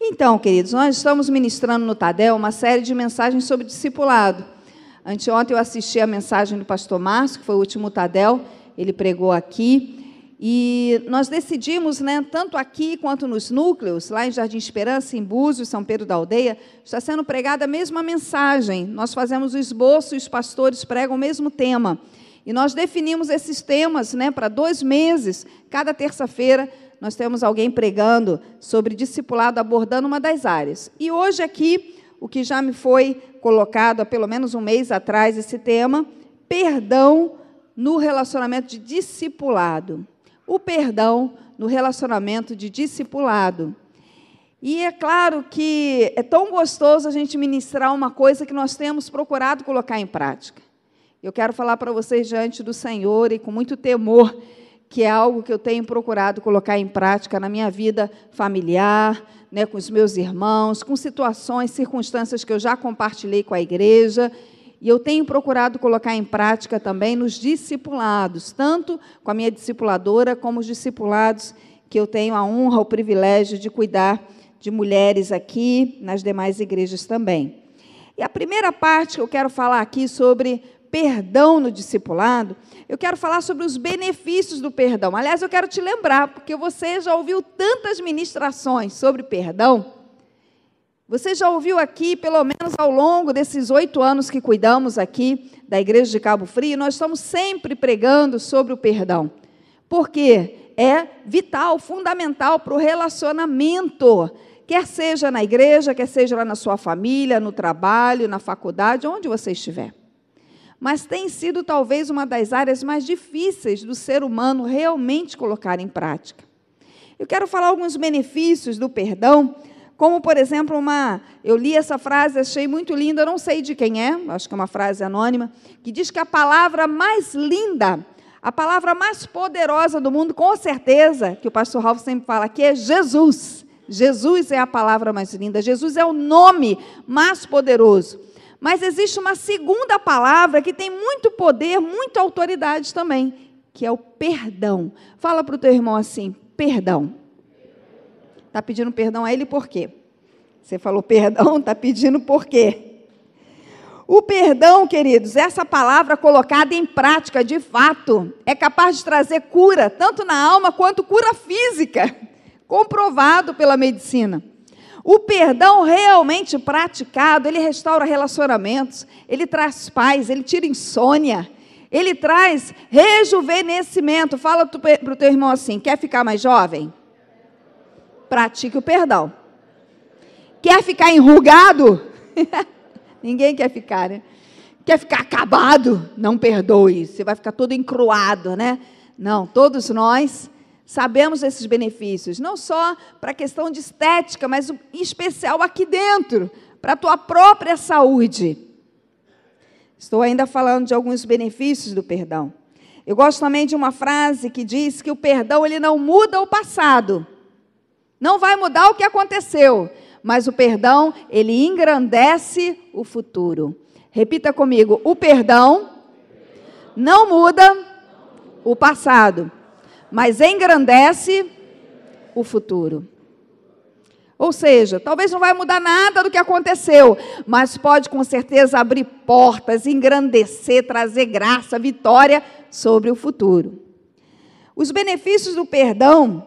Então, queridos, nós estamos ministrando no Tadel uma série de mensagens sobre discipulado. Anteontem eu assisti a mensagem do pastor Márcio, que foi o último Tadel, ele pregou aqui, e nós decidimos, tanto aqui quanto nos núcleos, lá em Jardim Esperança, em Búzios, São Pedro da Aldeia, está sendo pregada a mesma mensagem. Nós fazemos o esboço e os pastores pregam o mesmo tema. E nós definimos esses temas para 2 meses. Cada terça-feira nós temos alguém pregando sobre discipulado, abordando uma das áreas. E hoje aqui, o que já me foi colocado há pelo menos um mês atrás, esse tema, perdão no relacionamento de discipulado. O perdão no relacionamento de discipulado. E é claro que é tão gostoso a gente ministrar uma coisa que nós temos procurado colocar em prática. Eu quero falar para vocês diante do Senhor e com muito temor, que é algo que eu tenho procurado colocar em prática na minha vida familiar, com os meus irmãos, com situações, circunstâncias que eu já compartilhei com a igreja, e eu tenho procurado colocar em prática também nos discipulados, tanto com a minha discipuladora, como os discipulados que eu tenho a honra, o privilégio de cuidar de mulheres aqui, nas demais igrejas também. E a primeira parte que eu quero falar aqui sobre perdão no discipulado, eu quero falar sobre os benefícios do perdão. Aliás, eu quero te lembrar, porque você já ouviu tantas ministrações sobre perdão, você já ouviu aqui, pelo menos ao longo desses 8 anos que cuidamos aqui da Igreja de Cabo Frio, nós estamos sempre pregando sobre o perdão, porque é vital, fundamental para o relacionamento, quer seja na igreja, quer seja lá na sua família, no trabalho, na faculdade, onde você estiver. Mas tem sido talvez uma das áreas mais difíceis do ser humano realmente colocar em prática. Eu quero falar alguns benefícios do perdão, como, por exemplo, eu li essa frase, achei muito linda, eu não sei de quem é, acho que é uma frase anônima, que diz que a palavra mais linda, a palavra mais poderosa do mundo, com certeza, que o pastor Ralf sempre fala aqui, é Jesus. Jesus é a palavra mais linda, Jesus é o nome mais poderoso. Mas existe uma segunda palavra que tem muito poder, muita autoridade também, que é o perdão. Fala para o teu irmão assim, perdão. Está pedindo perdão a ele por quê? Você falou perdão, está pedindo por quê? O perdão, queridos, essa palavra colocada em prática, de fato, é capaz de trazer cura, tanto na alma quanto cura física, comprovado pela medicina. O perdão realmente praticado, ele restaura relacionamentos, ele traz paz, ele tira insônia, ele traz rejuvenescimento. Fala para o teu irmão assim, quer ficar mais jovem? Pratique o perdão. Quer ficar enrugado? Ninguém quer ficar, né? Quer ficar acabado? Não perdoe, você vai ficar todo encruado, Não, todos nós sabemos desses benefícios, não só para a questão de estética, mas em especial aqui dentro, para a tua própria saúde. Estou ainda falando de alguns benefícios do perdão. Eu gosto também de uma frase que diz que o perdão ele não muda o passado. Não vai mudar o que aconteceu, mas o perdão ele engrandece o futuro. Repita comigo, o perdão não muda o passado, mas engrandece o futuro. Ou seja, talvez não vai mudar nada do que aconteceu, mas pode com certeza abrir portas, engrandecer, trazer graça, vitória sobre o futuro. Os benefícios do perdão,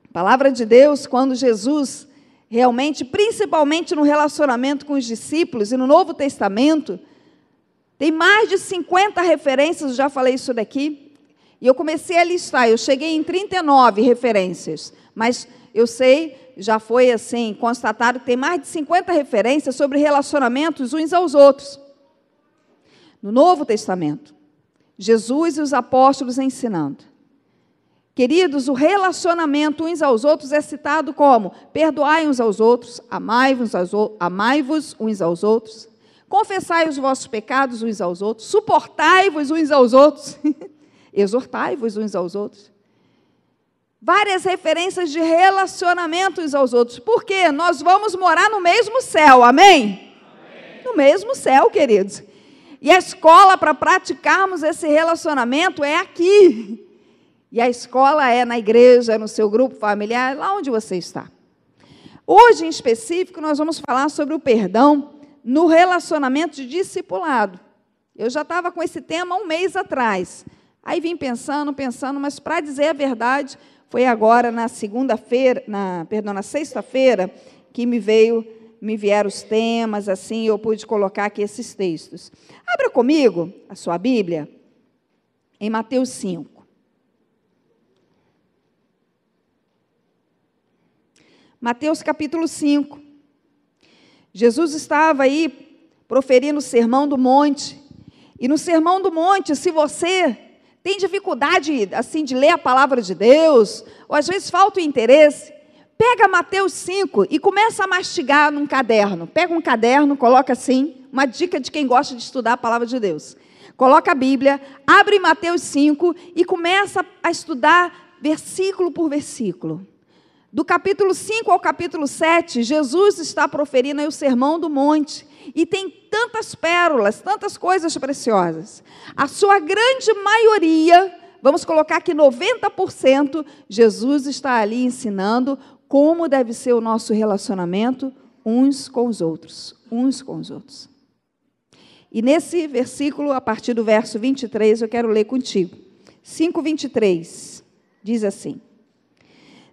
a palavra de Deus, quando Jesus realmente, principalmente no relacionamento com os discípulos e no Novo Testamento, tem mais de 50 referências, eu já falei isso daqui, e eu comecei a listar, eu cheguei em 39 referências, mas eu sei, já foi assim, constatado que tem mais de 50 referências sobre relacionamentos uns aos outros. No Novo Testamento, Jesus e os apóstolos ensinando. Queridos, o relacionamento uns aos outros é citado como perdoai uns aos outros, amai-vos uns aos outros, confessai os vossos pecados uns aos outros, suportai-vos uns aos outros, exortai-vos uns aos outros. Várias referências de relacionamento uns aos outros. Por quê? Nós vamos morar no mesmo céu, amém? Amém. No mesmo céu, queridos. E a escola para praticarmos esse relacionamento é aqui. E a escola é na igreja, no seu grupo familiar, lá onde você está. Hoje, em específico, nós vamos falar sobre o perdão no relacionamento de discipulado. Eu já estava com esse tema 1 mês atrás. Aí vim pensando, mas para dizer a verdade, foi agora na sexta-feira, que me vieram os temas, assim, eu pude colocar aqui esses textos. Abra comigo a sua Bíblia em Mateus 5. Mateus capítulo 5. Jesus estava aí proferindo o Sermão do Monte. E no Sermão do Monte, se você tem dificuldade assim, de ler a palavra de Deus, ou às vezes falta o interesse, pega Mateus 5 e começa a mastigar num caderno. Pega um caderno, coloca assim, uma dica de quem gosta de estudar a palavra de Deus. Coloca a Bíblia, abre Mateus 5 e começa a estudar versículo por versículo. Do capítulo 5 ao capítulo 7, Jesus está proferindo aí o Sermão do Monte. E tem tantas pérolas, tantas coisas preciosas. A sua grande maioria, vamos colocar aqui 90%, Jesus está ali ensinando como deve ser o nosso relacionamento uns com os outros. E nesse versículo, a partir do verso 23, eu quero ler contigo. 5:23, diz assim: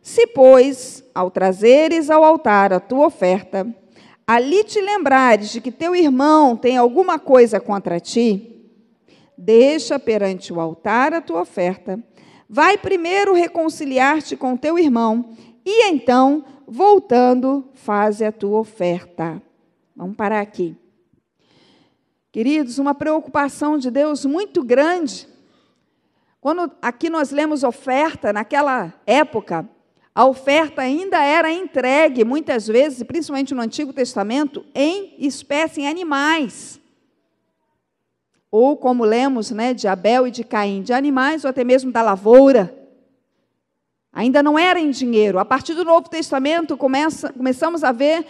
Se, pois, ao trazeres ao altar a tua oferta, ali te lembrares de que teu irmão tem alguma coisa contra ti, deixa perante o altar a tua oferta, vai primeiro reconciliar-te com teu irmão, e então, voltando, faze a tua oferta. Vamos parar aqui. Queridos, uma preocupação de Deus muito grande. Quando aqui nós lemos oferta, naquela época, a oferta ainda era entregue, muitas vezes, principalmente no Antigo Testamento, em espécie, em animais. Ou, como lemos, né, de Abel e de Caim, de animais ou até mesmo da lavoura. Ainda não era em dinheiro. A partir do Novo Testamento, começamos a ver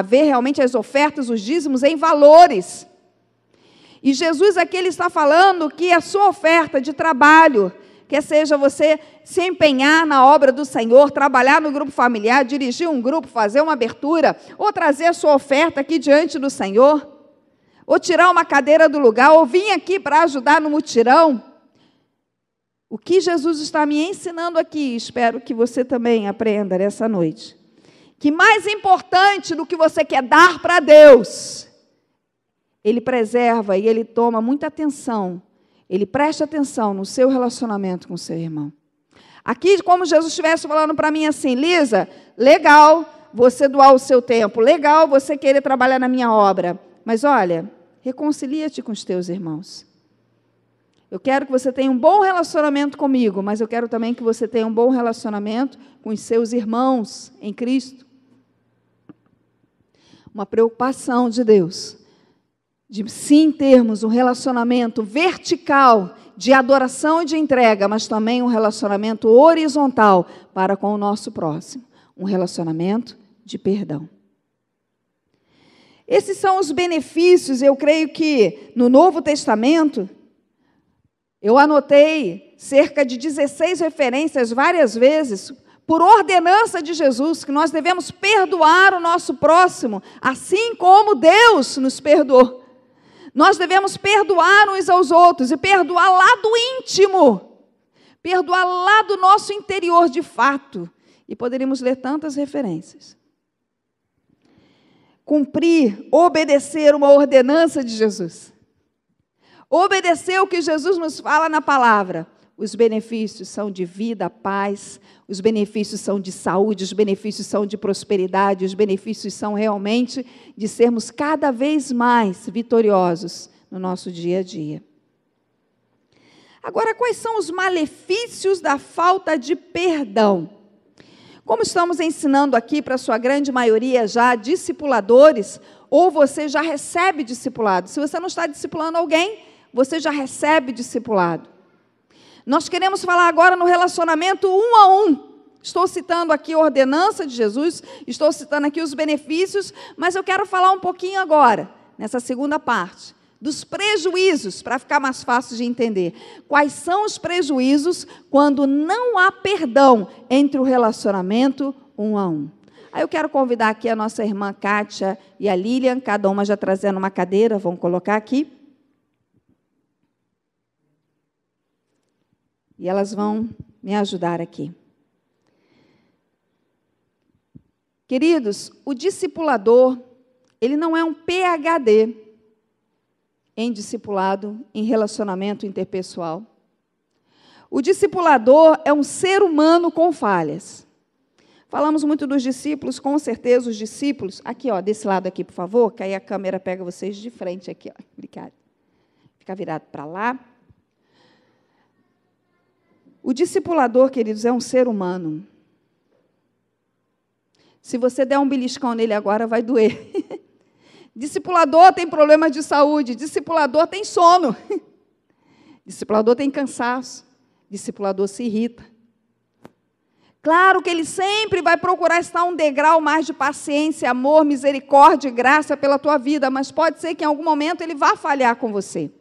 realmente as ofertas, os dízimos, em valores. E Jesus aqui ele está falando que a sua oferta de trabalho, quer seja você se empenhar na obra do Senhor, trabalhar no grupo familiar, dirigir um grupo, fazer uma abertura, ou trazer a sua oferta aqui diante do Senhor, ou tirar uma cadeira do lugar, ou vir aqui para ajudar no mutirão. O que Jesus está me ensinando aqui, espero que você também aprenda nessa noite, que mais importante do que você quer dar para Deus, Ele preserva e Ele toma muita atenção, Ele presta atenção no seu relacionamento com o seu irmão. Aqui, como Jesus estivesse falando para mim assim: Lisa, legal você doar o seu tempo, legal você querer trabalhar na minha obra, mas olha, reconcilia-te com os teus irmãos. Eu quero que você tenha um bom relacionamento comigo, mas eu quero também que você tenha um bom relacionamento com os seus irmãos em Cristo. Uma preocupação de Deus, de sim termos um relacionamento vertical de adoração e de entrega, mas também um relacionamento horizontal para com o nosso próximo, um relacionamento de perdão. Esses são os benefícios, eu creio que no Novo Testamento, eu anotei cerca de 16 referências várias vezes, por ordenança de Jesus, que nós devemos perdoar o nosso próximo, assim como Deus nos perdoou. Nós devemos perdoar uns aos outros e perdoar lá do íntimo, perdoar lá do nosso interior de fato. E poderíamos ler tantas referências. Cumprir, obedecer uma ordenança de Jesus. Obedecer o que Jesus nos fala na palavra. Os benefícios são de vida, paz, os benefícios são de saúde, os benefícios são de prosperidade, os benefícios são realmente de sermos cada vez mais vitoriosos no nosso dia a dia. Agora, quais são os malefícios da falta de perdão? Como estamos ensinando aqui para a sua grande maioria já discipuladores, ou você já recebe discipulado. Se você não está discipulando alguém, você já recebe discipulado. Nós queremos falar agora no relacionamento um a um. Estou citando aqui a ordenança de Jesus, estou citando aqui os benefícios, mas eu quero falar um pouquinho agora, nessa segunda parte, dos prejuízos, para ficar mais fácil de entender. Quais são os prejuízos quando não há perdão entre o relacionamento um a um? Aí eu quero convidar aqui a nossa irmã Kátia e a Lilian, cada uma já trazendo uma cadeira, vamos colocar aqui. E elas vão me ajudar aqui. Queridos, o discipulador, ele não é um PhD em discipulado, em relacionamento interpessoal. O discipulador é um ser humano com falhas. Falamos muito dos discípulos, com certeza os discípulos, aqui, ó, desse lado aqui, por favor, que aí a câmera pega vocês de frente aqui, ó. Obrigada. Fica virado para lá. O discipulador, queridos, é um ser humano. Se você der um beliscão nele agora, vai doer. Discipulador tem problemas de saúde, discipulador tem sono, discipulador tem cansaço, discipulador se irrita. Claro que ele sempre vai procurar estar um degrau mais de paciência, amor, misericórdia e graça pela tua vida, mas pode ser que em algum momento ele vá falhar com você.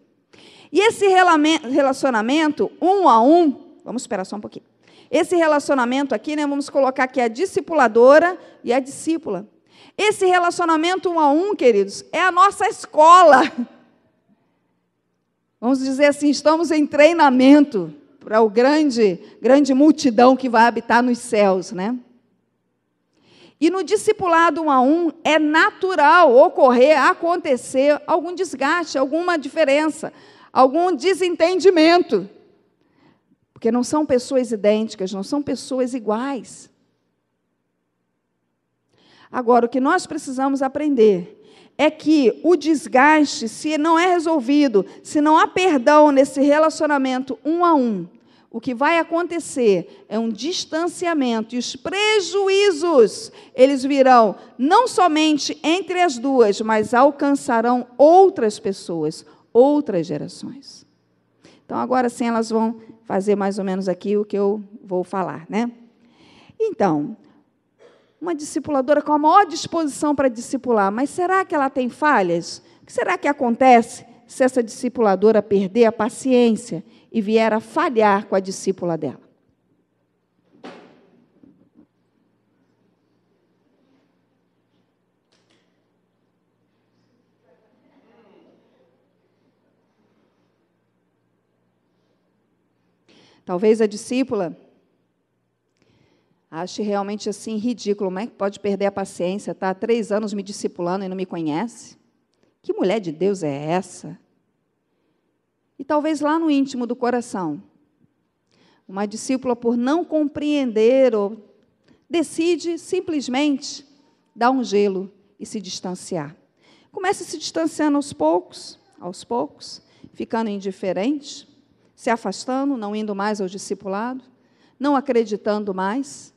E esse relacionamento, um a um, vamos esperar só um pouquinho. Esse relacionamento aqui, né, vamos colocar aqui a discipuladora e a discípula. Esse relacionamento um a um, queridos, é a nossa escola. Vamos dizer assim, estamos em treinamento para o grande multidão que vai habitar nos céus, né? E no discipulado um a um, é natural acontecer algum desgaste, alguma diferença, algum desentendimento. Porque não são pessoas idênticas, não são pessoas iguais. Agora, o que nós precisamos aprender é que o desgaste, se não é resolvido, se não há perdão nesse relacionamento um a um, o que vai acontecer é um distanciamento, e os prejuízos, eles virão não somente entre as duas, mas alcançarão outras pessoas, outras gerações. Então, agora sim, elas vão fazer mais ou menos aqui o que eu vou falar, né? Então, uma discipuladora com a maior disposição para discipular, mas será que ela tem falhas? O que será que acontece se essa discipuladora perder a paciência e vier a falhar com a discípula dela? Talvez a discípula ache realmente assim ridículo. Como é que pode perder a paciência? Está há 3 anos me discipulando e não me conhece? Que mulher de Deus é essa? E talvez lá no íntimo do coração, uma discípula, por não compreender, ou decide simplesmente dar um gelo e se distanciar. Começa se distanciando aos poucos, ficando indiferente, se afastando, não indo mais ao discipulado, não acreditando mais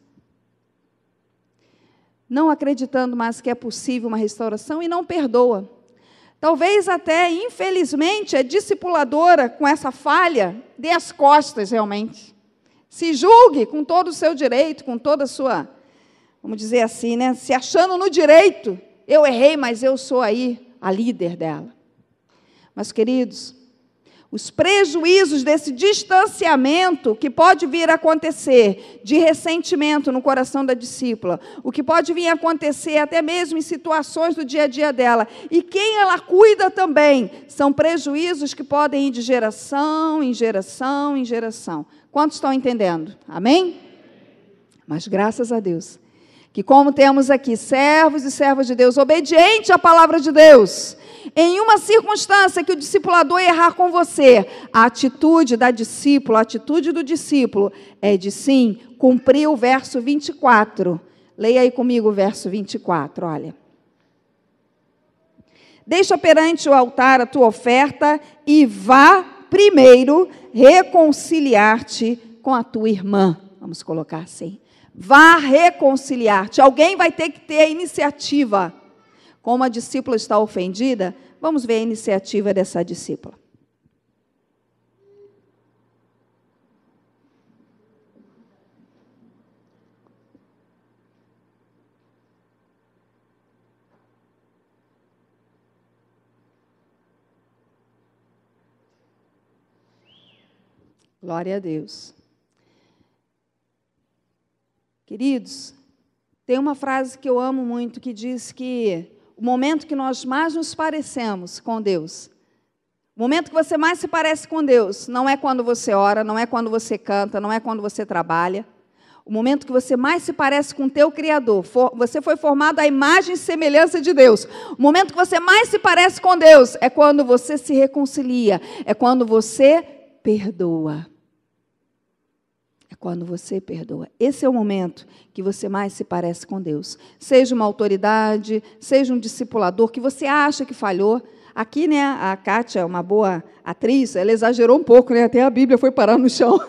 que é possível uma restauração e não perdoa. Talvez até, infelizmente, a discipuladora, com essa falha, dê as costas realmente. Se julgue com todo o seu direito, com toda a sua, vamos dizer assim, né, se achando no direito. Eu errei, mas eu sou aí a líder dela. Mas, queridos, os prejuízos desse distanciamento que pode vir a acontecer de ressentimento no coração da discípula, o que pode vir a acontecer até mesmo em situações do dia a dia dela, e quem ela cuida também, são prejuízos que podem ir de geração em geração em geração. Quantos estão entendendo? Amém? Mas graças a Deus, que como temos aqui servos e servas de Deus, obedientes à palavra de Deus, em uma circunstância que o discipulador errar com você, a atitude da discípula, a atitude do discípulo é de sim, cumprir o verso 24. Leia aí comigo o verso 24, olha. Deixa perante o altar a tua oferta e vá primeiro reconciliar-te com a tua irmã. Vamos colocar assim. Vá reconciliar-te. Alguém vai ter que ter a iniciativa. Como a discípula está ofendida, vamos ver a iniciativa dessa discípula. Glória a Deus. Queridos, Tem uma frase que eu amo muito, que diz que o momento que nós mais nos parecemos com Deus, o momento que você mais se parece com Deus, não é quando você ora, não é quando você canta, não é quando você trabalha. O momento que você mais se parece com o teu Criador, você foi formado à imagem e semelhança de Deus. O momento que você mais se parece com Deus é quando você se reconcilia, é quando você perdoa. É quando você perdoa. Esse é o momento que você mais se parece com Deus. Seja uma autoridade, seja um discipulador que você acha que falhou. Aqui, né, a Kátia é uma boa atriz, ela exagerou um pouco, né, até a Bíblia foi parar no chão.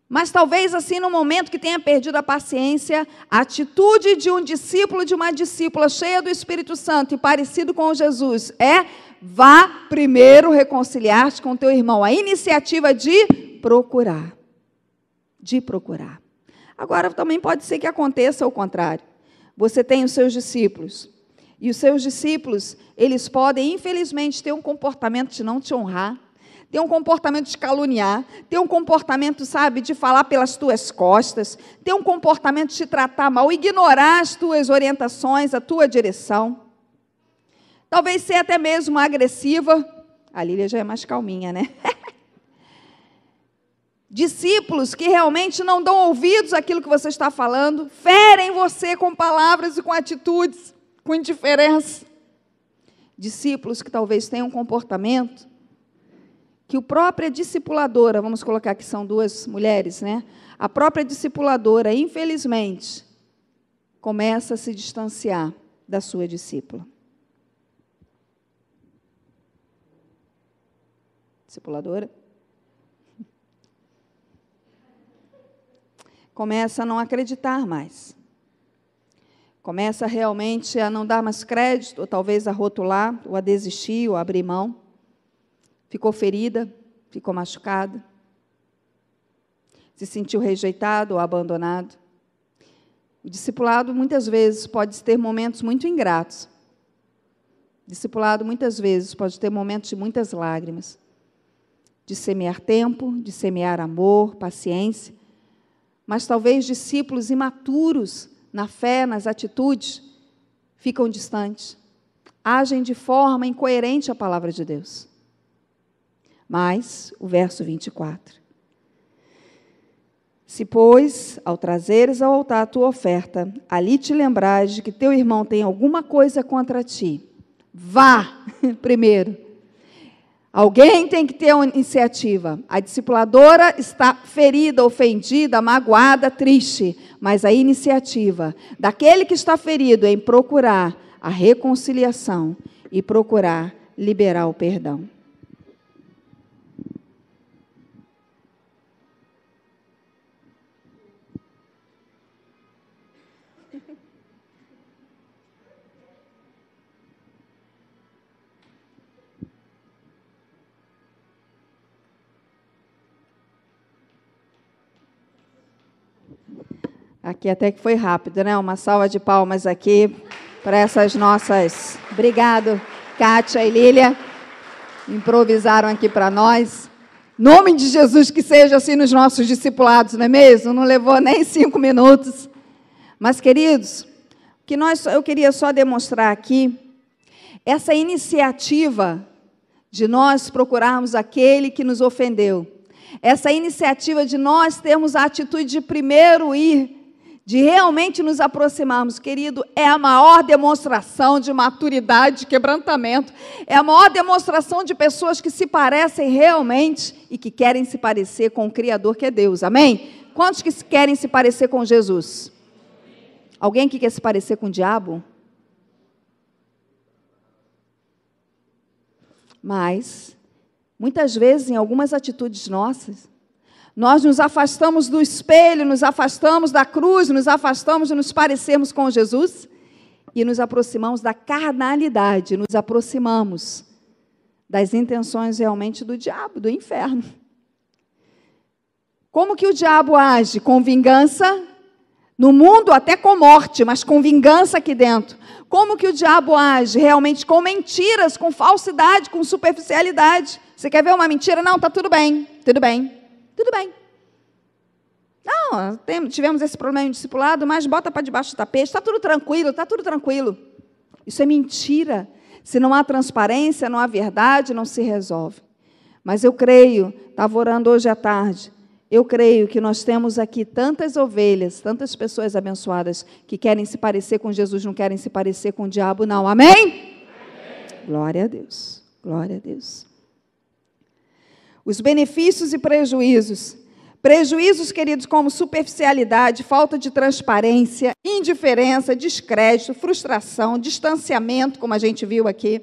Mas talvez assim, no momento que tenha perdido a paciência, a atitude de um discípulo, de uma discípula cheia do Espírito Santo e parecido com Jesus é: vá primeiro reconciliar-te com teu irmão. A iniciativa de procurar. De procurar. Agora, também pode ser que aconteça o contrário. Você tem os seus discípulos. E os seus discípulos, eles podem, infelizmente, ter um comportamento de não te honrar, ter um comportamento de caluniar, ter um comportamento, sabe, de falar pelas tuas costas, ter um comportamento de te tratar mal, ignorar as tuas orientações, a tua direção. Talvez ser até mesmo agressiva. A Lília já é mais calminha, né? Discípulos que realmente não dão ouvidos àquilo que você está falando, ferem você com palavras e com atitudes, com indiferença. Discípulos que talvez tenham um comportamento que a própria discipuladora, vamos colocar que são duas mulheres, né? A própria discipuladora, infelizmente, começa a se distanciar da sua discípula. Discipuladora? Começa a não acreditar mais. Começa realmente a não dar mais crédito, ou talvez a rotular, ou a desistir, ou a abrir mão. Ficou ferida, ficou machucada, se sentiu rejeitado ou abandonado. O discipulado, muitas vezes, pode ter momentos muito ingratos. O discipulado, muitas vezes, pode ter momentos de muitas lágrimas, de semear tempo, de semear amor, paciência, mas talvez discípulos imaturos na fé, nas atitudes, ficam distantes, agem de forma incoerente à palavra de Deus. Mas, o verso 24. Se, pois, ao trazeres ao altar a tua oferta, ali te lembrares de que teu irmão tem alguma coisa contra ti, vá primeiro. Alguém tem que ter uma iniciativa. A discipuladora está ferida, ofendida, magoada, triste, mas a iniciativa daquele que está ferido é em procurar a reconciliação e procurar liberar o perdão. Aqui até que foi rápido, né? Uma salva de palmas aqui para essas nossas... Obrigado, Kátia e Lília. Improvisaram aqui para nós. Nome de Jesus, que seja assim nos nossos discipulados, não é mesmo? Não levou nem 5 minutos. Mas, queridos, eu queria só demonstrar aqui essa iniciativa de nós procurarmos aquele que nos ofendeu. Essa iniciativa de nós termos a atitude de primeiro ir, de realmente nos aproximarmos, querido, é a maior demonstração de maturidade, de quebrantamento, é a maior demonstração de pessoas que se parecem realmente e que querem se parecer com o Criador, que é Deus, amém? Quantos que querem se parecer com Jesus? Alguém que quer se parecer com o diabo? Mas, muitas vezes, em algumas atitudes nossas, nós nos afastamos do espelho, nos afastamos da cruz, nos afastamos de nos parecermos com Jesus e nos aproximamos da carnalidade, nos aproximamos das intenções realmente do diabo, do inferno. Como que o diabo age? Com vingança, no mundo até com morte, mas com vingança aqui dentro. Como que o diabo age? Realmente com mentiras, com falsidade, com superficialidade. Você quer ver uma mentira? Não, está tudo bem, tudo bem. Tudo bem. Não, tivemos esse problema em discipulado, mas bota para debaixo do tapete, está tudo tranquilo, está tudo tranquilo. Isso é mentira. Se não há transparência, não há verdade, não se resolve. Mas eu creio, estava orando hoje à tarde, eu creio que nós temos aqui tantas ovelhas, tantas pessoas abençoadas que querem se parecer com Jesus, não querem se parecer com o diabo, não. Amém? Amém. Glória a Deus. Glória a Deus. Os benefícios e prejuízos. Prejuízos, queridos, como superficialidade, falta de transparência, indiferença, descrédito, frustração, distanciamento, como a gente viu aqui.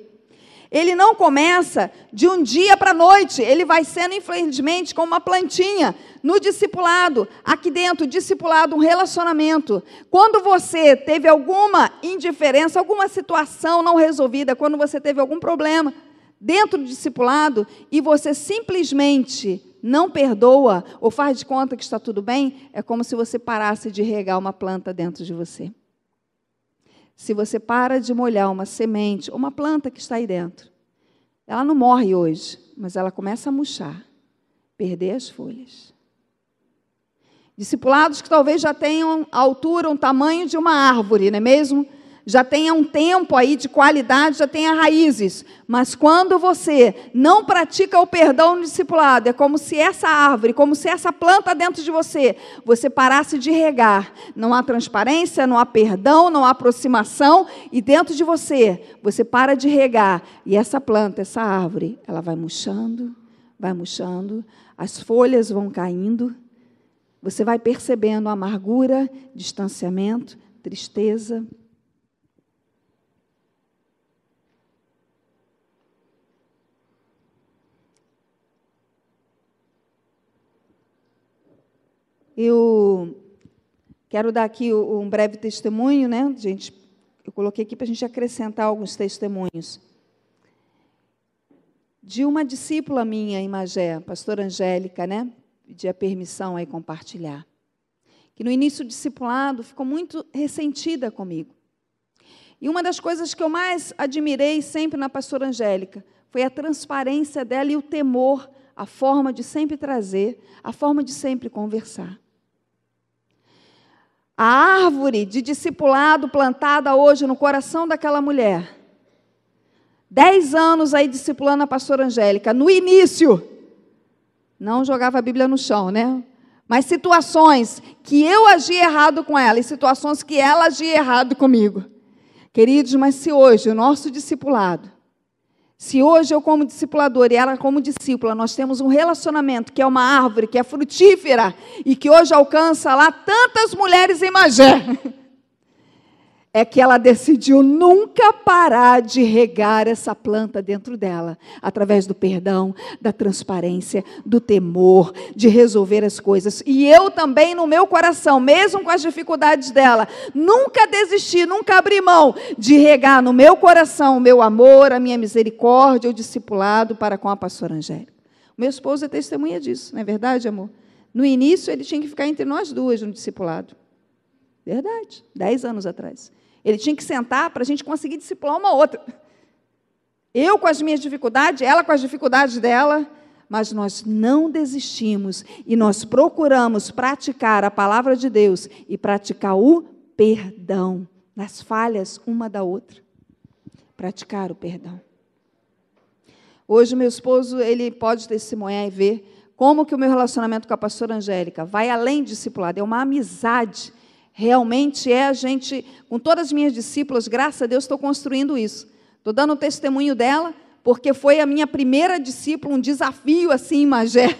Ele não começa de um dia para a noite, ele vai sendo, infelizmente, como uma plantinha no discipulado. Aqui dentro, discipulado, um relacionamento. Quando você teve alguma indiferença, alguma situação não resolvida, quando você teve algum problema dentro do discipulado e você simplesmente não perdoa ou faz de conta que está tudo bem, é como se você parasse de regar uma planta dentro de você. Se você para de molhar uma semente, uma planta que está aí dentro, ela não morre hoje, mas ela começa a murchar, perder as folhas. Discipulados que talvez já tenham a altura, um tamanho de uma árvore, não é mesmo? Já tenha um tempo aí de qualidade, já tenha raízes. Mas quando você não pratica o perdão no discipulado, é como se essa árvore, como se essa planta dentro de você, você parasse de regar. Não há transparência, não há perdão, não há aproximação. E dentro de você, você para de regar. E essa planta, essa árvore, ela vai murchando, as folhas vão caindo. Você vai percebendo amargura, distanciamento, tristeza. Eu quero dar aqui um breve testemunho, né, gente? Eu coloquei aqui para a gente acrescentar alguns testemunhos. De uma discípula minha em Magé, a pastora Angélica, né? Pedi a permissão aí compartilhar. Que no início do discipulado ficou muito ressentida comigo. E uma das coisas que eu mais admirei sempre na pastora Angélica foi a transparência dela e o temor, a forma de sempre trazer, a forma de sempre conversar. A árvore de discipulado plantada hoje no coração daquela mulher, 10 anos aí discipulando a pastora Angélica, no início, não jogava a Bíblia no chão, né? Mas situações que eu agi errado com ela e situações que ela agia errado comigo. Queridos, mas se hoje o nosso discipulado, se hoje eu como discipuladora e ela como discípula, nós temos um relacionamento que é uma árvore, que é frutífera e que hoje alcança lá tantas mulheres em Magé, é que ela decidiu nunca parar de regar essa planta dentro dela, através do perdão, da transparência, do temor, de resolver as coisas. E eu também, no meu coração, mesmo com as dificuldades dela, nunca desisti, nunca abri mão de regar no meu coração o meu amor, a minha misericórdia, o discipulado para com a pastora Angélica. O meu esposo é testemunha disso, não é verdade, amor? No início, ele tinha que ficar entre nós duas no discipulado. Verdade, 10 anos atrás. Ele tinha que sentar para a gente conseguir discipular uma outra. Eu com as minhas dificuldades, ela com as dificuldades dela, mas nós não desistimos e nós procuramos praticar a palavra de Deus e praticar o perdão nas falhas uma da outra. Praticar o perdão. Hoje, meu esposo, ele pode testemunhar e ver como que o meu relacionamento com a pastora Angélica vai além de discipulado, é uma amizade. Realmente é a gente, com todas as minhas discípulas, graças a Deus, estou construindo isso. Estou dando um testemunho dela, porque foi a minha primeira discípula, um desafio assim em Magé.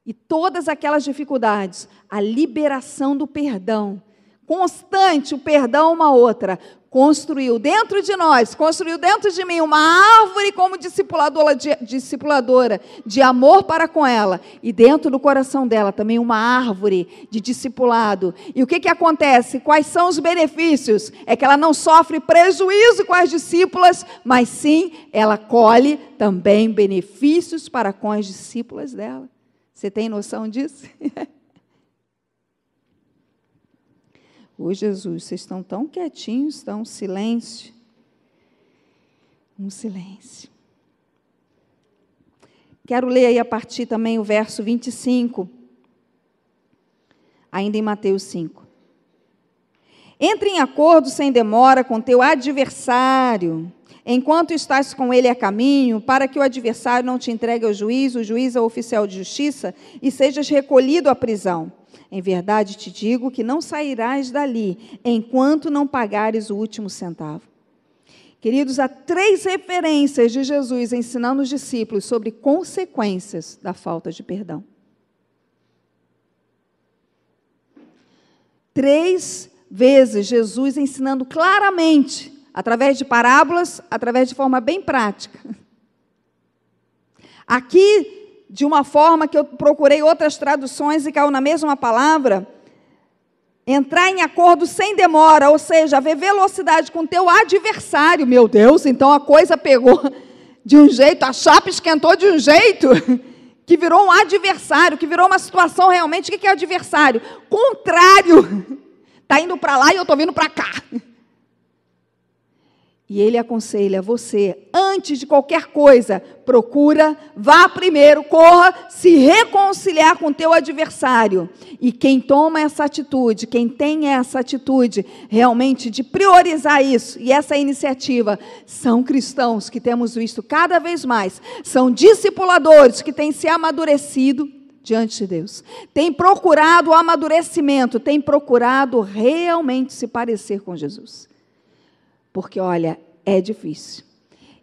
E todas aquelas dificuldades, a liberação do perdão, constante, o perdão uma outra, construiu dentro de nós, construiu dentro de mim uma árvore como discipuladora de amor para com ela, e dentro do coração dela também uma árvore de discipulado. E o que acontece? Quais são os benefícios? É que ela não sofre prejuízo com as discípulas, mas sim, ela colhe também benefícios para com as discípulas dela. Você tem noção disso? Ô Jesus, vocês estão tão quietinhos, estão silêncio. Um silêncio. Quero ler aí a partir também o verso 25. ainda em Mateus 5. Entre em acordo sem demora com teu adversário, enquanto estás com ele a caminho, para que o adversário não te entregue ao juiz, o juiz ao oficial de justiça, e sejas recolhido à prisão. Em verdade te digo que não sairás dali, enquanto não pagares o último centavo. Queridos, há 3 referências de Jesus ensinando os discípulos sobre consequências da falta de perdão. 3 vezes Jesus ensinando claramente, através de parábolas, através de forma bem prática. Aqui, de uma forma que eu procurei outras traduções e caiu na mesma palavra, entrar em acordo sem demora, ou seja, haver velocidade com o teu adversário. Meu Deus, então a coisa pegou de um jeito, a chapa esquentou de um jeito, que virou um adversário, que virou uma situação realmente, o que é adversário? Contrário. Está indo para lá e eu estou vindo para cá. E ele aconselha você, antes de qualquer coisa, procura, vá primeiro, corra, se reconciliar com o teu adversário. E quem toma essa atitude, quem tem essa atitude realmente de priorizar isso, e essa iniciativa, são cristãos que temos visto cada vez mais, são discipuladores que têm se amadurecido diante de Deus, têm procurado o amadurecimento, têm procurado realmente se parecer com Jesus. Porque, olha, é difícil.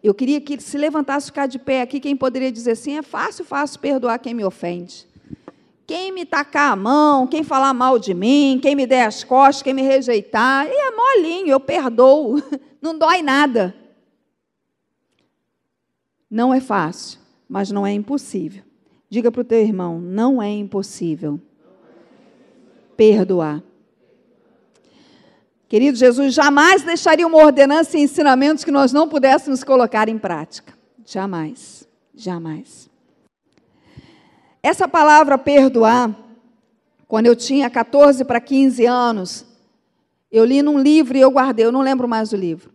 Eu queria que se levantasse, ficar de pé aqui, quem poderia dizer assim, é fácil perdoar quem me ofende. Quem me tacar a mão, quem falar mal de mim, quem me der as costas, quem me rejeitar, é molinho, eu perdoo, não dói nada. Não é fácil, mas não é impossível. Diga para o teu irmão, não é impossível perdoar. Querido, Jesus jamais deixaria uma ordenança e ensinamentos que nós não pudéssemos colocar em prática. Jamais, jamais. Essa palavra perdoar, quando eu tinha 14 para 15 anos, eu li num livro e eu guardei, eu não lembro mais o livro.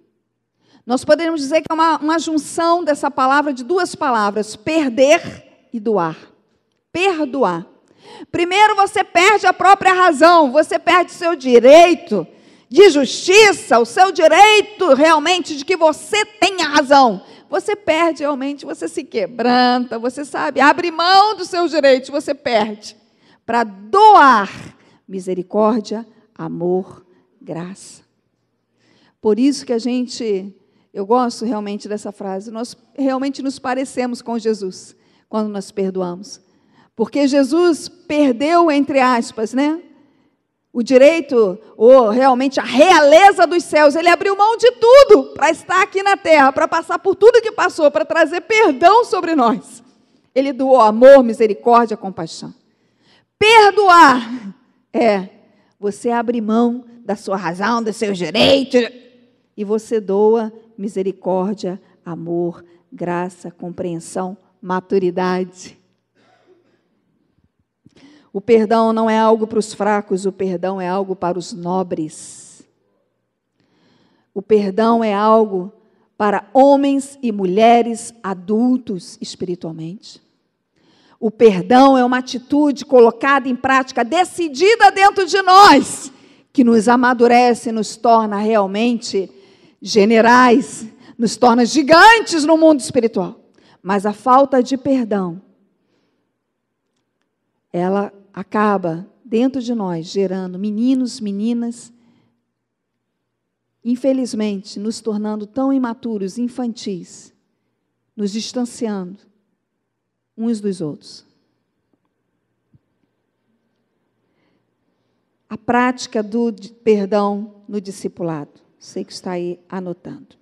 Nós poderíamos dizer que é uma junção dessa palavra de 2 palavras, perder e doar. Perdoar. Primeiro você perde a própria razão, você perde seu direito de justiça, o seu direito realmente de que você tenha razão. Você perde realmente, você se quebranta, você sabe, abre mão dos seus direitos, você perde. Para doar misericórdia, amor, graça. Por isso que eu gosto realmente dessa frase, nós realmente nos parecemos com Jesus, quando nós perdoamos. Porque Jesus perdeu, entre aspas, né? O direito, ou realmente a realeza dos céus, ele abriu mão de tudo para estar aqui na terra, para passar por tudo que passou, para trazer perdão sobre nós. Ele doou amor, misericórdia, compaixão. Perdoar é você abrir mão da sua razão, dos seus direitos, e você doa misericórdia, amor, graça, compreensão, maturidade. O perdão não é algo para os fracos, o perdão é algo para os nobres. O perdão é algo para homens e mulheres adultos espiritualmente. O perdão é uma atitude colocada em prática, decidida dentro de nós, que nos amadurece, nos torna realmente generais, nos torna gigantes no mundo espiritual. Mas a falta de perdão, ela acaba dentro de nós gerando meninos, meninas, infelizmente, nos tornando tão imaturos, infantis, nos distanciando uns dos outros. A prática do perdão no discipulado. Sei que está aí anotando.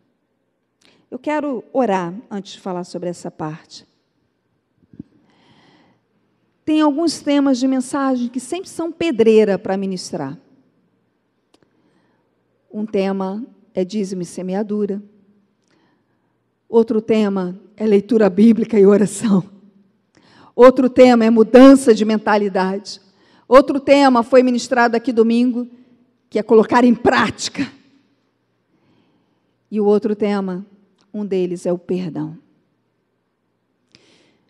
Eu quero orar antes de falar sobre essa parte. Tem alguns temas de mensagem que sempre são pedreira para ministrar. Um tema é dízimo e semeadura. Outro tema é leitura bíblica e oração. Outro tema é mudança de mentalidade. Outro tema foi ministrado aqui domingo, que é colocar em prática. E o outro tema, um deles é o perdão.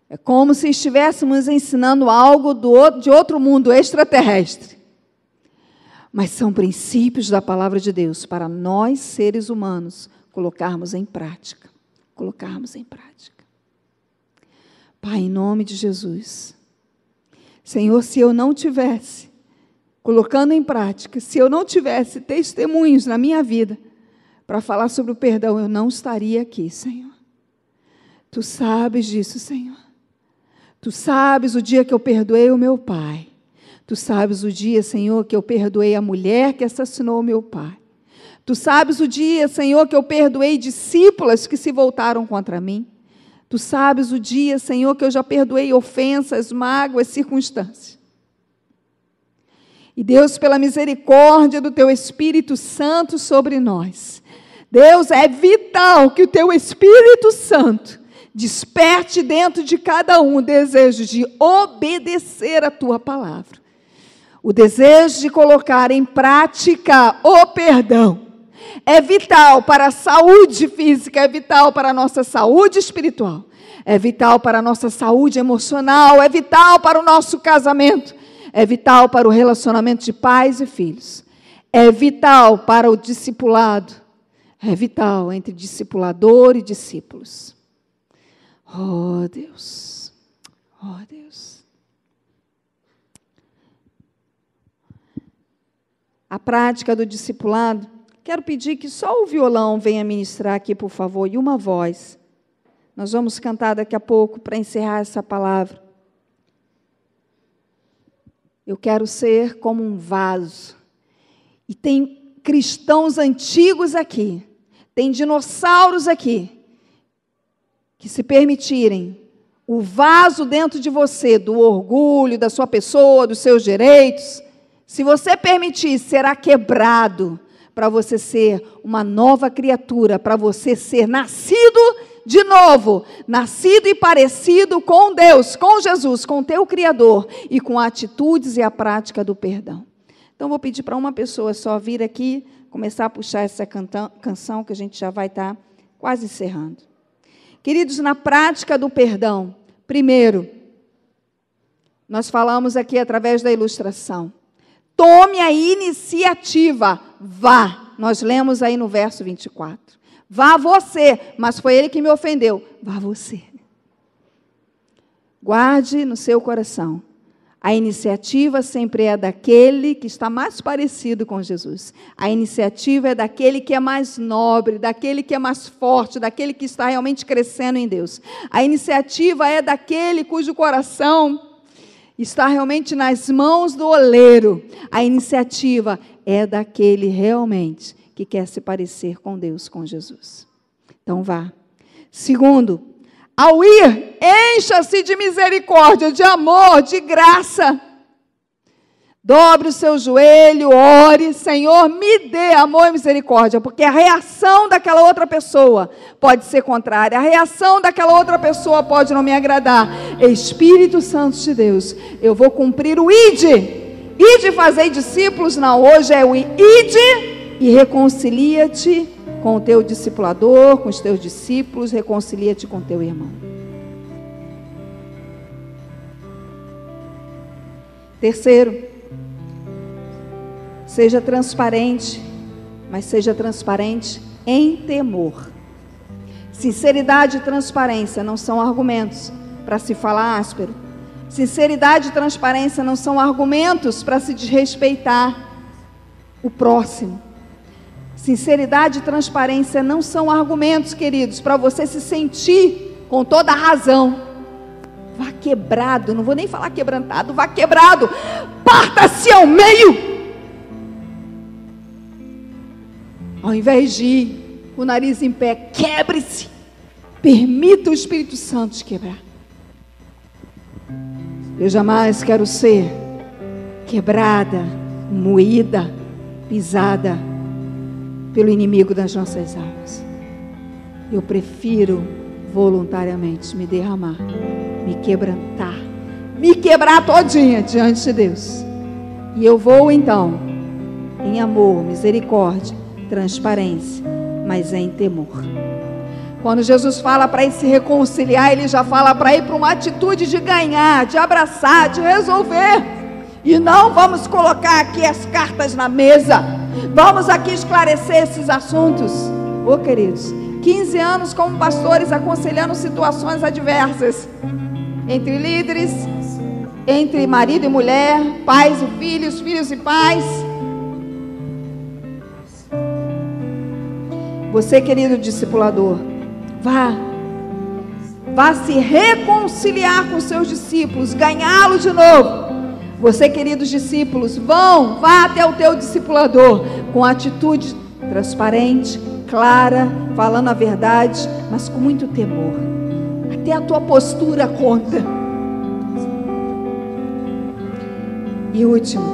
É como se estivéssemos ensinando algo de outro mundo extraterrestre. mas são princípios da palavra de Deus para nós, seres humanos, colocarmos em prática. Colocarmos em prática. Pai, em nome de Jesus, Senhor, se eu não tivesse colocando em prática, se eu não tivesse testemunhos na minha vida para falar sobre o perdão, eu não estaria aqui, Senhor. Tu sabes disso, Senhor. Tu sabes o dia que eu perdoei o meu pai. Tu sabes o dia, Senhor, que eu perdoei a mulher que assassinou o meu pai. Tu sabes o dia, Senhor, que eu perdoei discípulas que se voltaram contra mim. Tu sabes o dia, Senhor, que eu já perdoei ofensas, mágoas, circunstâncias. E Deus, pela misericórdia do Teu Espírito Santo sobre nós, Deus, é vital que o Teu Espírito Santo desperte dentro de cada um o desejo de obedecer a Tua palavra. O desejo de colocar em prática o perdão. É vital para a saúde física, é vital para a nossa saúde espiritual, é vital para a nossa saúde emocional, é vital para o nosso casamento, é vital para o relacionamento de pais e filhos, é vital para o discipulado, é vital entre discipulador e discípulos. Oh, Deus, oh, Deus. A prática do discipulado, quero pedir que só o violão venha ministrar aqui, por favor, e uma voz. Nós vamos cantar daqui a pouco para encerrar essa palavra. Eu quero ser como um vaso. E tem cristãos antigos aqui, tem dinossauros aqui, que se permitirem, o vaso dentro de você, do orgulho, da sua pessoa, dos seus direitos, se você permitir, será quebrado para você ser uma nova criatura, para você ser nascido de novo, nascido e parecido com Deus, com Jesus, com o teu Criador, e com atitudes e a prática do perdão. Então, vou pedir para uma pessoa só vir aqui, começar a puxar essa canção, que a gente já vai estar quase encerrando. Queridos, na prática do perdão, primeiro, nós falamos aqui através da ilustração, tome a iniciativa, vá. Nós lemos aí no verso 24. Vá você, mas foi ele que me ofendeu. Vá você. Guarde no seu coração. A iniciativa sempre é daquele que está mais parecido com Jesus. A iniciativa é daquele que é mais nobre, daquele que é mais forte, daquele que está realmente crescendo em Deus. A iniciativa é daquele cujo coração está realmente nas mãos do oleiro. A iniciativa é daquele realmente que quer se parecer com Deus, com Jesus. Então vá. Segundo, ao ir, encha-se de misericórdia, de amor, de graça. Dobre o seu joelho, ore, Senhor, me dê amor e misericórdia, porque a reação daquela outra pessoa pode ser contrária, a reação daquela outra pessoa pode não me agradar. Espírito Santo de Deus, eu vou cumprir o ide. Ide fazer discípulos, não, hoje é o ide e reconcilia-te com o teu discipulador, com os teus discípulos, reconcilia-te com o teu irmão. Terceiro, seja transparente, mas seja transparente em temor. Sinceridade e transparência não são argumentos para se falar áspero. Sinceridade e transparência não são argumentos para se desrespeitar o próximo. Sinceridade e transparência não são argumentos, queridos, para você se sentir com toda a razão. Vá quebrado, não vou nem falar quebrantado, vá quebrado, parta-se ao meio. Ao invés de ir com o nariz em pé, quebre-se, permita o Espírito Santo te quebrar. Eu jamais quero ser quebrada, moída, pisada pelo inimigo das nossas almas. Eu prefiro voluntariamente me derramar, me quebrar todinha diante de Deus. E eu vou então em amor, misericórdia, transparência, mas em temor. Quando Jesus fala para ir se reconciliar, Ele já fala para ir para uma atitude de ganhar, de abraçar, de resolver. E não vamos colocar aqui as cartas na mesa. Vamos aqui esclarecer esses assuntos. Ô, queridos, 15 anos como pastores aconselhando situações adversas. Entre líderes, entre marido e mulher, pais e filhos, filhos e pais. Você, querido discipulador, vá se reconciliar com seus discípulos, ganhá-lo de novo. Você, queridos discípulos, vá até o teu discipulador com atitude transparente, clara, falando a verdade, mas com muito temor. Até a tua postura conta. E último,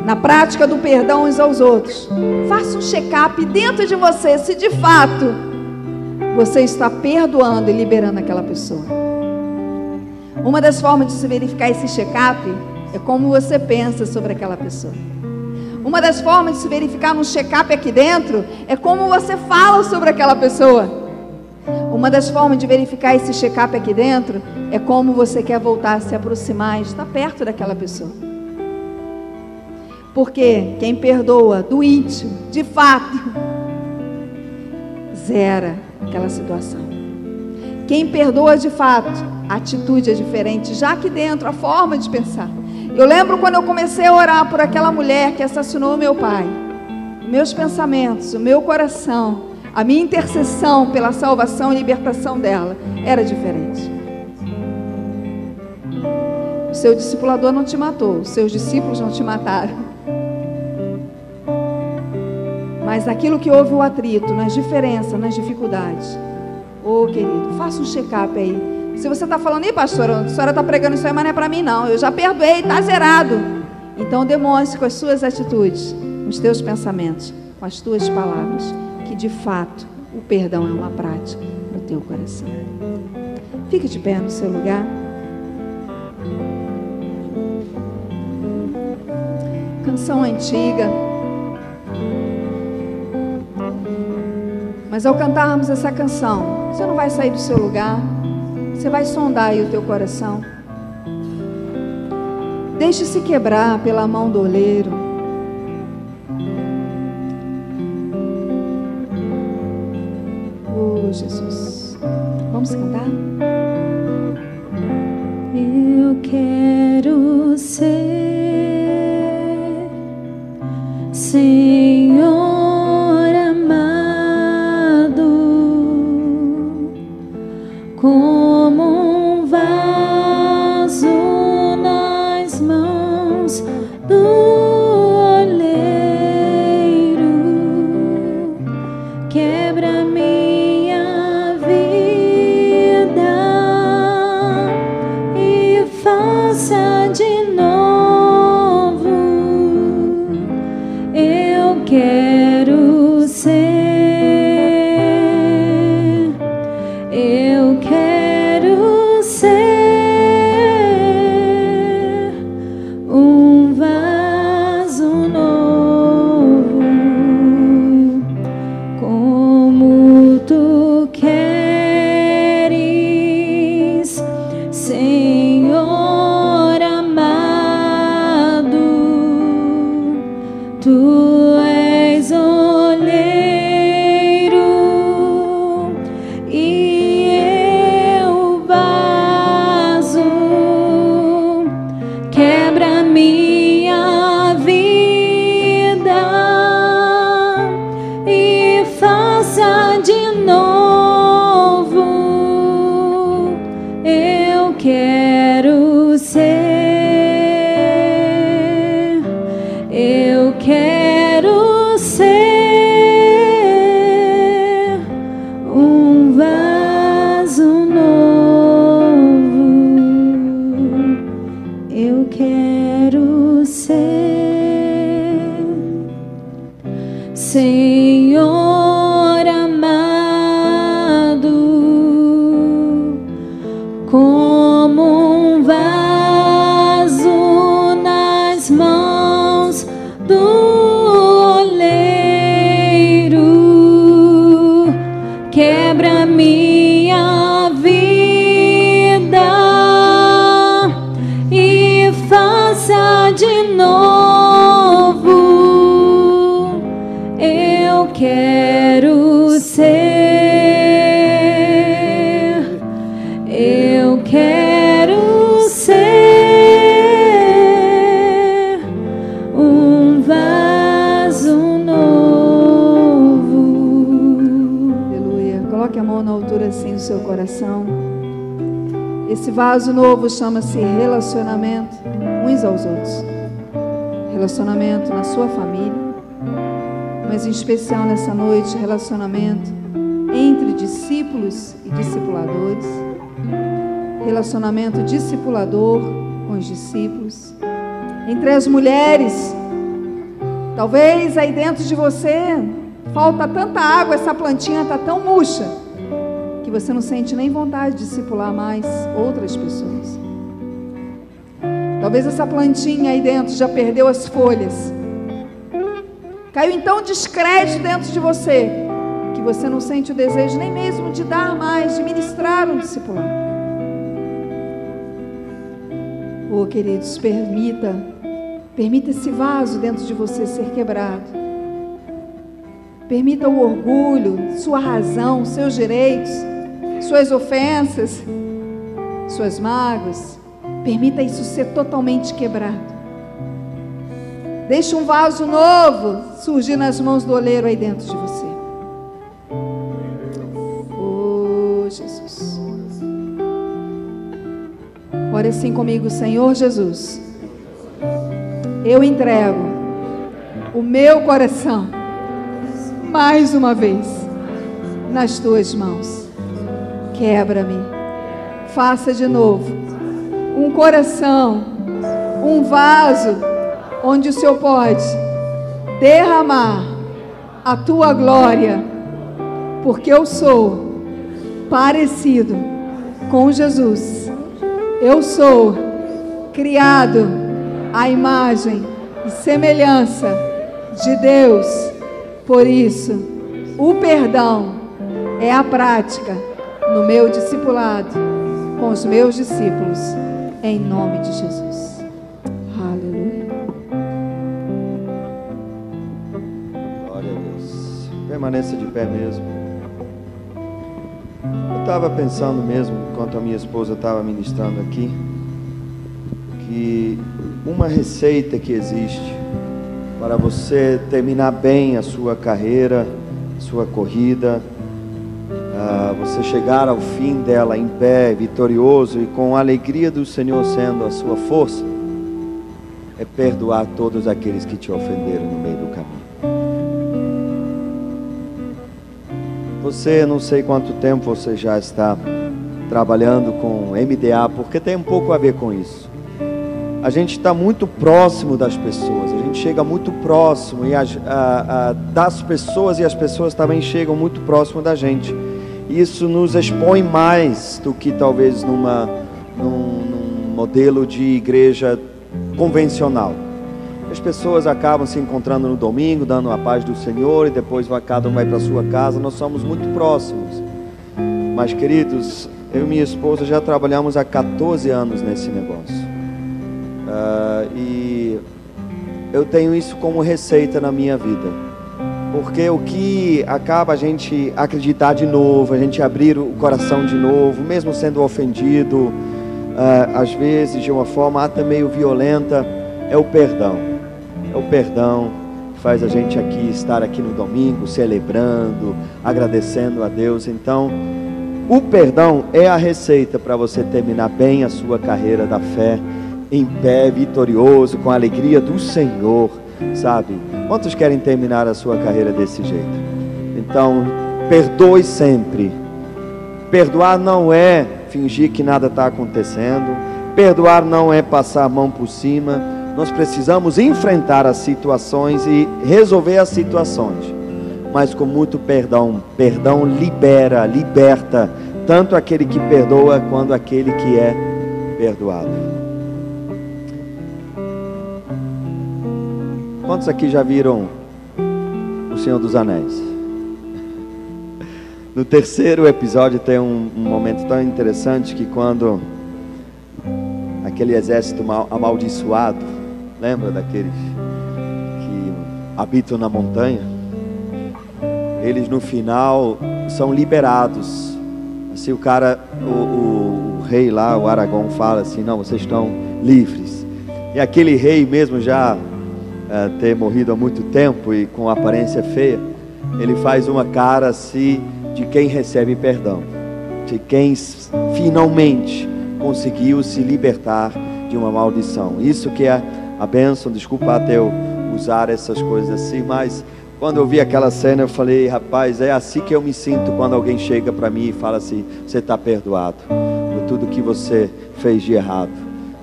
na prática do perdão uns aos outros, faça um check-up dentro de você, se de fato você está perdoando e liberando aquela pessoa. Uma das formas de se verificar esse check-up é como você pensa sobre aquela pessoa. Uma das formas de se verificar um check-up aqui dentro é como você fala sobre aquela pessoa. Uma das formas de verificar esse check-up aqui dentro é como você quer voltar a se aproximar e estar perto daquela pessoa. Porque quem perdoa do íntimo, de fato, zera aquela situação. Quem perdoa de fato, a atitude é diferente, já aqui dentro, a forma de pensar. Eu lembro quando eu comecei a orar por aquela mulher que assassinou meu pai. Meus pensamentos, o meu coração, a minha intercessão pela salvação e libertação dela era diferente. O seu discipulador não te matou, os seus discípulos não te mataram. Mas naquilo que houve o atrito, nas diferenças, nas dificuldades. Ô, querido, faça um check-up aí. Se você está falando, pastora, a senhora está pregando isso aí, mas não é para mim não. Eu já perdoei, está zerado. Então demonstre com as suas atitudes, com os teus pensamentos, com as tuas palavras, que de fato o perdão é uma prática no teu coração. Fique de pé no seu lugar. Canção antiga. Mas ao cantarmos essa canção, você não vai sair do seu lugar. Você vai sondar aí o teu coração. Deixe-se quebrar pela mão do oleiro. Oh, Jesus. Vamos cantar? Eu quero ser Senhor amado, como um vaso nas mãos do oleiro. Quebra minha vida e faça de novo. Eu quero ser. Eu quero ser um vaso novo, como tu queres, Senhor amado. Tu és oleiro e eu vaso. Quebra minha vida e faça de novo. Eu quero ser. Eu quero ser um vaso novo. Eu quero ser Senhor amado, como um vaso nas mãos do oleiro. Quebra minha vida e faz eu quero ser, eu quero ser um vaso novo. Aleluia. Coloque a mão na altura assim do seu coração. Esse vaso novo chama-se relacionamento uns aos outros. Relacionamento na sua família, mas em especial nessa noite, relacionamento entre discípulos e discipuladores, relacionamento discipulador com os discípulos, entre as mulheres. Talvez aí dentro de você falta tanta água, essa plantinha está tão murcha, que você não sente nem vontade de discipular mais outras pessoas. Talvez essa plantinha aí dentro já perdeu as folhas. Caiu então descrédito dentro de você, que você não sente o desejo nem mesmo de dar mais, de ministrar um discipulado. Oh, queridos, permita esse vaso dentro de você ser quebrado. Permita o orgulho, sua razão, seus direitos, suas ofensas, suas mágoas. Permita isso ser totalmente quebrado. Deixe um vaso novo surgir nas mãos do oleiro aí dentro de você. Oh, Jesus. Ore assim comigo, Senhor Jesus. Eu entrego o meu coração mais uma vez nas tuas mãos. Quebra-me. Faça de novo um coração, um vaso onde o Senhor pode derramar a tua glória, porque eu sou parecido com Jesus. Eu sou criado à imagem e semelhança de Deus. Por isso, o perdão é a prática no meu discipulado com os meus discípulos, em nome de Jesus. Aleluia. Glória a Deus. Permaneça de pé mesmo. Eu estava pensando mesmo, enquanto a minha esposa estava ministrando aqui, que uma receita que existe para você terminar bem a sua carreira, a sua corrida, você chegar ao fim dela em pé, vitorioso e com a alegria do Senhor sendo a sua força, é perdoar todos aqueles que te ofenderam no meio do caminho. Você, não sei quanto tempo você já está trabalhando com MDA, porque tem um pouco a ver com isso. A gente está muito próximo das pessoas, a gente chega muito próximo das pessoas, e as pessoas também chegam muito próximo da gente. Isso nos expõe mais do que talvez num modelo de igreja convencional. As pessoas acabam se encontrando no domingo, dando a paz do Senhor, e depois cada um vai para a sua casa. Nós somos muito próximos. Mas, queridos, eu e minha esposa já trabalhamos há 14 anos nesse negócio. E eu tenho isso como receita na minha vida. Porque o que acaba a gente acreditar de novo, a gente abrir o coração de novo, mesmo sendo ofendido, às vezes de uma forma até meio violenta, é o perdão. É o perdão que faz a gente estar aqui no domingo, celebrando, agradecendo a Deus. Então, o perdão é a receita para você terminar bem a sua carreira da fé, em pé, vitorioso, com a alegria do Senhor, sabe? Quantos querem terminar a sua carreira desse jeito? Então, perdoe sempre. Perdoar não é fingir que nada está acontecendo. Perdoar não é passar a mão por cima. Nós precisamos enfrentar as situações e resolver as situações, mas com muito perdão. Perdão liberta, tanto aquele que perdoa quanto aquele que é perdoado. Quantos aqui já viram O Senhor dos Anéis? No terceiro episódio tem um momento tão interessante que quando aquele exército amaldiçoado, lembra daqueles que habitam na montanha? eles no final são liberados. Assim o cara, o rei lá, o Aragorn, fala assim: não, vocês estão livres. E aquele rei, mesmo já ter morrido há muito tempo e com aparência feia, ele faz uma cara assim de quem recebe perdão, de quem finalmente conseguiu se libertar de uma maldição. Isso que é a bênção. Desculpa até eu usar essas coisas assim, mas quando eu vi aquela cena eu falei: rapaz, é assim que eu me sinto quando alguém chega para mim e fala assim: você está perdoado por tudo que você fez de errado.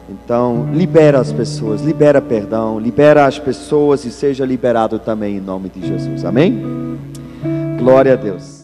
Então libera as pessoas, libera perdão, libera as pessoas e seja liberado também em nome de Jesus. Amém? Glória a Deus.